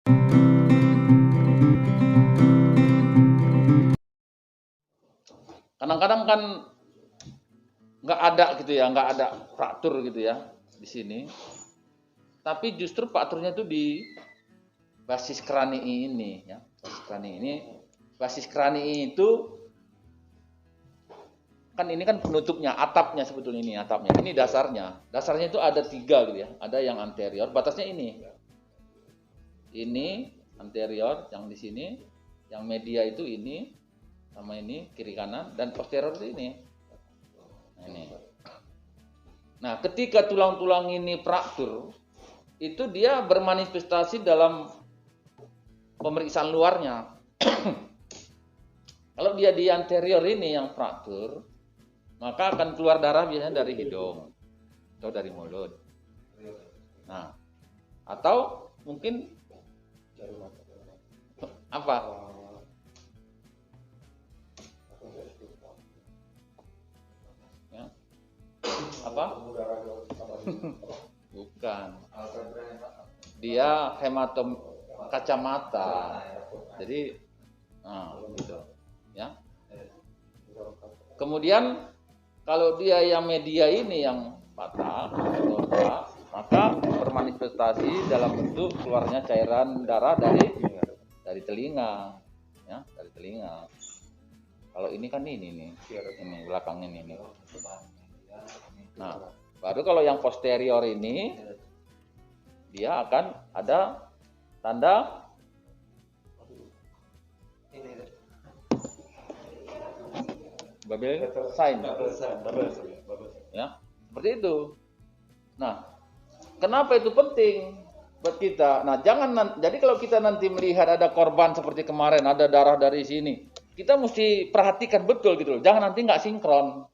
Kadang-kadang kan nggak ada gitu ya, nggak ada fraktur gitu ya di sini. Tapi justru frakturnya itu di basis krani ini ya. Basis krani itu kan ini kan penutupnya, atapnya sebetulnya ini atapnya. Ini dasarnya. Dasarnya itu ada 3 gitu ya. Ada yang anterior, batasnya ini. Ini anterior yang di sini, yang media itu ini sama ini kiri kanan, dan posterior itu ini. Nah, ini. Nah, ketika tulang-tulang ini fraktur, itu dia bermanifestasi dalam pemeriksaan luarnya. Kalau dia di anterior ini yang fraktur, maka akan keluar darah biasanya dari hidung atau dari mulut. Nah, atau mungkin apa? Ya. Apa? Bukan. Dia hematom kacamata. Jadi, gitu. Ya. Kemudian kalau dia yang media ini yang patah, maka bermanifestasi dalam bentuk keluarnya cairan darah dari telinga, ya, dari telinga. Kalau ini kan ini belakang ini. Nah, baru kalau yang posterior ini dia akan ada tanda Babel sign. Ya, seperti itu. Nah, kenapa itu penting buat kita? Nah, jadi kalau kita nanti melihat ada korban seperti kemarin, ada darah dari sini, kita mesti perhatikan betul gitu loh. Jangan nanti nggak sinkron.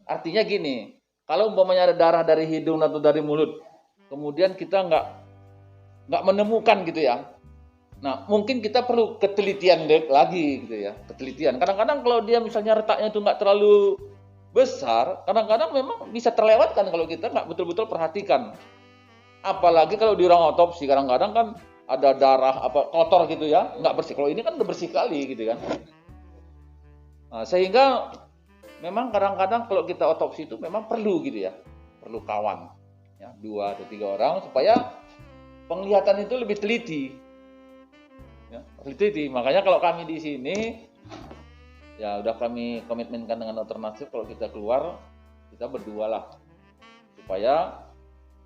Artinya gini, kalau umpamanya ada darah dari hidung atau dari mulut, kemudian kita nggak menemukan gitu ya. Nah, mungkin kita perlu ketelitian lagi gitu ya, ketelitian. Kadang-kadang kalau dia misalnya retaknya itu nggak terlalu besar, kadang-kadang memang bisa terlewatkan kalau kita nggak betul-betul perhatikan. Apalagi kalau di ruang otopsi, kadang-kadang kan ada darah apa kotor gitu ya, nggak bersih. Kalau ini kan udah bersih kali gitu kan. Nah, sehingga memang kadang-kadang kalau kita otopsi itu memang perlu gitu ya, perlu kawan, ya 2 atau 3 orang supaya penglihatan itu lebih teliti. Ya, teliti. Makanya kalau kami di sini ya udah kami komitmenkan dengan Dokter Nasir, kalau kita keluar kita berdua lah supaya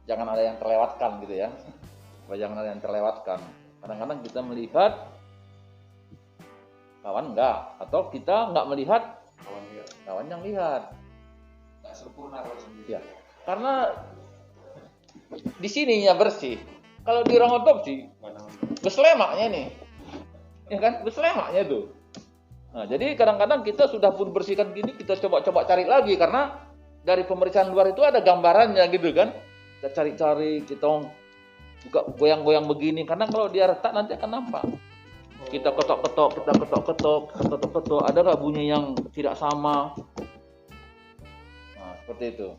jangan ada yang terlewatkan gitu ya, supaya jangan ada yang terlewatkan. Kadang-kadang kita melihat kawan enggak, atau kita enggak melihat kawan yang lihat. Nggak sempurna kalau sendiri. Ya, karena di sininya bersih. Kalau di ruang otopsi beslemaknya nih, ya kan, beslemaknya tuh. Nah, jadi kadang-kadang kita sudah pun bersihkan gini, kita coba-coba cari lagi karena dari pemeriksaan luar itu ada gambarannya gitu kan. Kita cari-cari, kita buka goyang-goyang begini, karena kalau dia retak nanti akan nampak. Kita ketok-ketok, ada nggak bunyi yang tidak sama? Nah, seperti itu.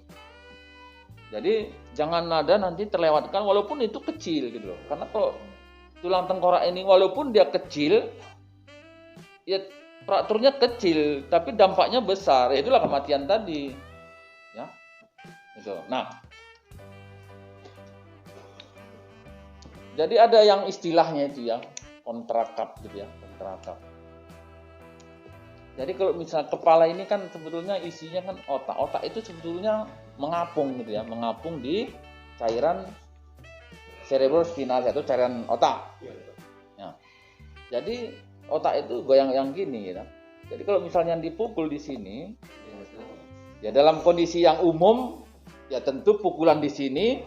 Jadi jangan ada nanti terlewatkan walaupun itu kecil gitu loh. Karena kalau tulang tengkorak ini walaupun dia kecil, ya frakturnya kecil, tapi dampaknya besar. Ya, itulah kematian tadi. Ya. Gitu. Nah, jadi ada yang istilahnya itu ya, kontrakap gitu ya, kontrakap. Jadi kalau misalnya kepala ini kan sebetulnya isinya kan otak. Otak itu sebetulnya mengapung gitu ya, mengapung di cairan cerebrospinal atau cairan otak. Ya. Jadi otak itu goyang yang gini gitu. Jadi kalau misalnya dipukul di sini, ya dalam kondisi yang umum ya tentu pukulan di sini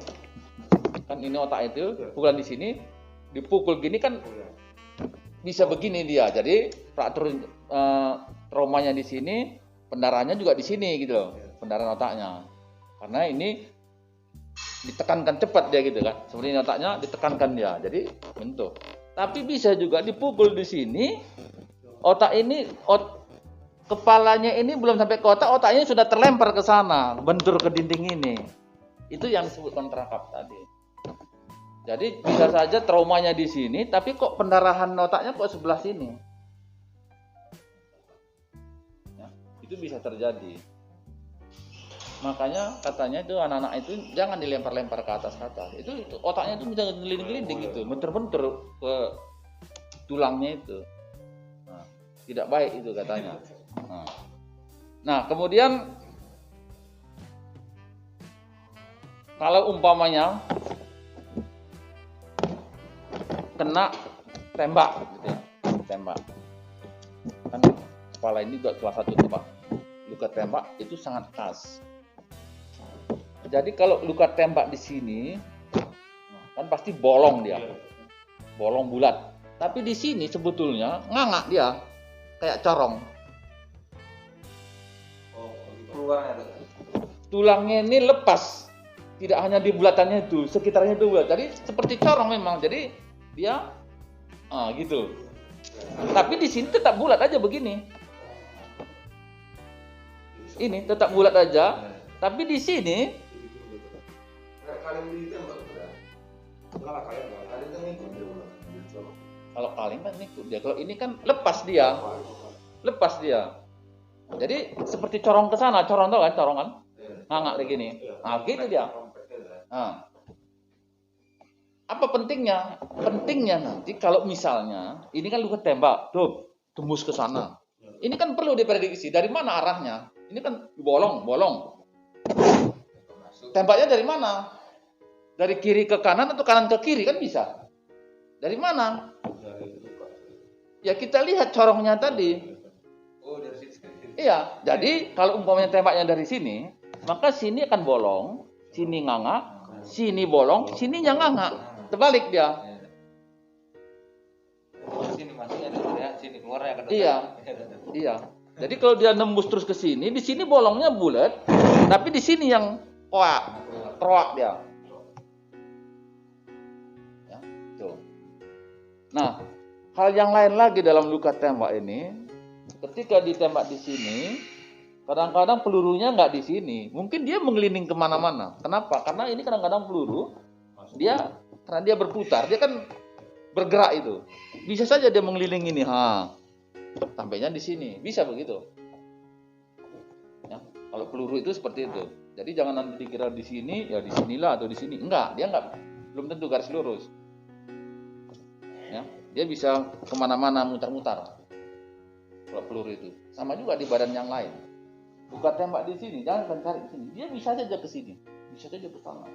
kan ini otak itu, pukulan di sini dipukul gini kan bisa begini dia. Jadi fraktur traumanya di sini, pendarahannya juga di sini gitu loh, pendarahan otaknya. Karena ini ditekankan cepat dia gitu kan. Seperti ini otaknya ditekankan dia. Jadi bentuk. Tapi bisa juga dipukul di sini. Otak ini kepalanya ini belum sampai ke otak, otaknya sudah terlempar ke sana, bentur ke dinding ini. Itu yang disebut kontrakap tadi. Jadi bisa saja traumanya di sini, tapi kok pendarahan otaknya kok sebelah sini. Ya, itu bisa terjadi. Makanya katanya itu anak-anak itu jangan dilempar-lempar ke atas. Itu otaknya itu bisa gelinding-gelinding gitu, bentur-bentur ke tulangnya itu. Nah, tidak baik itu katanya. Nah, kemudian kalau umpamanya kena tembak gitu ya, tembak kan kepala ini juga salah satu tembak, luka tembak itu sangat khas. Jadi kalau luka tembak di sini kan pasti bolong dia, bolong bulat. Tapi di sini sebetulnya nganga dia, kayak corong. Tulangnya ini lepas, tidak hanya di bulatannya itu, sekitarnya itu bulat. Jadi seperti corong memang. Jadi dia gitu. Tapi di sini tetap bulat aja begini. Ini tetap bulat aja. Tapi di sini kalau kaleng kan ikut dia. Kalau ini kan lepas dia. Lepas dia. Jadi seperti corong ke sana, corong tau kan, corong kan? Nganga kayak gini. Nah, gitu dia. Nah. Apa pentingnya? Pentingnya nanti kalau misalnya ini kan luka tembak, tuh tembus ke sana. Ini kan perlu diprediksi dari mana arahnya. Ini kan bolong. Tembaknya dari mana? Dari kiri ke kanan atau kanan ke kiri kan bisa. Dari mana? Ya kita lihat corongnya tadi. Iya, jadi kalau umpamanya tembaknya dari sini, maka sini akan bolong, sini nganga, sini bolong, sininya nganga. Terbalik dia. Sini masih ada ya, sini keluarnya kan. Iya. Jadi kalau dia nembus terus ke sini, di sini bolongnya bulat, tapi di sini yang roak dia. Ya, tuh. Nah, hal yang lain lagi dalam luka tembak ini, ketika ditembak di sini, kadang-kadang pelurunya nggak di sini, mungkin dia menggelinding kemana-mana. Kenapa? Karena ini kadang-kadang peluru karena dia berputar, dia kan bergerak itu. Bisa saja dia mengelilingi ini, sampainya di sini, bisa begitu. Ya, kalau peluru itu seperti itu. Jadi jangan nanti dikira di sini, ya di sinilah atau di sini. Enggak, dia belum tentu garis lurus. Ya, dia bisa kemana-mana mutar-mutar. Kalau peluru itu, sama juga di badan yang lain. Bukan tembak di sini, jangan cari di sini. Dia bisa saja ke sini, bisa saja ke sana.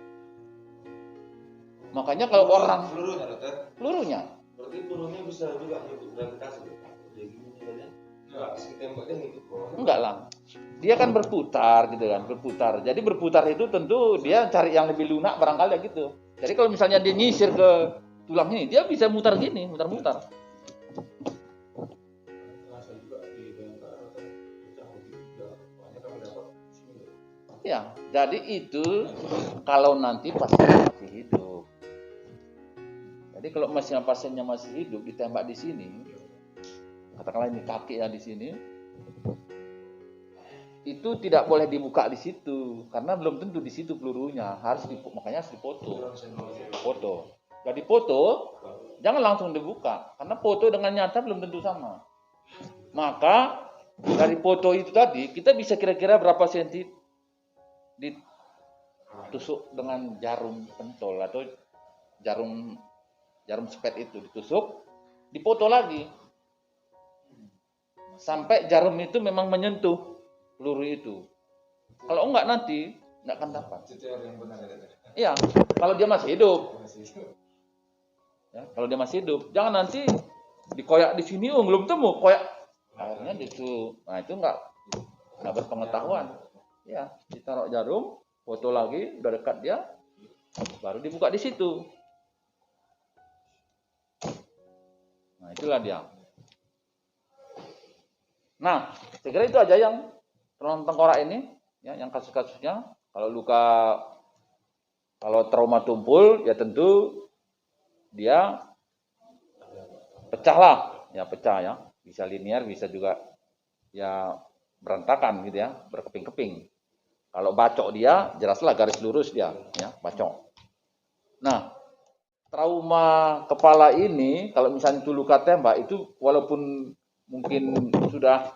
Makanya kalau orang pelurunya, berarti pelurunya bisa juga ngikut gravitasi. enggak lah. Dia kan berputar gitu kan, berputar. Jadi berputar itu tentu dia cari yang lebih lunak barangkali gitu. Jadi kalau misalnya dia nyisir ke tulang ini, dia bisa mutar gini, mutar-mutar. Ya, jadi itu kalau nanti pasien masih hidup. Jadi kalau pasiennya masih hidup ditembak di sini, katakanlah ini kaki ya di sini, itu tidak boleh dibuka di situ karena belum tentu di situ pelurunya, makanya harus dipoto. Foto. Jadi foto jangan langsung dibuka karena foto dengan nyata belum tentu sama. Maka dari foto itu tadi kita bisa kira-kira berapa senti ditusuk dengan jarum pentol atau jarum spet itu ditusuk, dipoto lagi sampai jarum itu memang menyentuh peluru itu. Kalau enggak nanti enggak akan dapat. Iya, kalau dia masih hidup. Ya, kalau dia masih hidup, jangan nanti dikoyak di sini, belum temu, koyak akhirnya itu, nah itu enggak berpengetahuan. Ya, ditaruh jarum, foto lagi, udah dekat dia, baru dibuka di situ. Nah, itulah dia. Nah, saya kira itu aja yang tentang tengkorak ini, ya, yang kasus-kasusnya. Kalau trauma tumpul, ya tentu dia pecah ya. Bisa linear, bisa juga ya berantakan gitu ya, berkeping-keping. Kalau bacok dia, jelaslah garis lurus dia, ya, bacok. Nah, trauma kepala ini, kalau misalnya itu luka tembak, itu walaupun mungkin sudah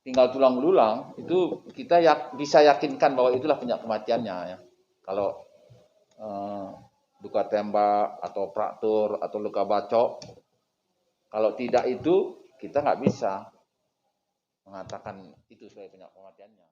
tinggal tulang belulang, itu kita bisa yakinkan bahwa itulah penyebab kematiannya ya. Kalau luka tembak atau fraktur atau luka bacok, kalau tidak itu kita nggak bisa mengatakan itu sebagai penyebab kematiannya.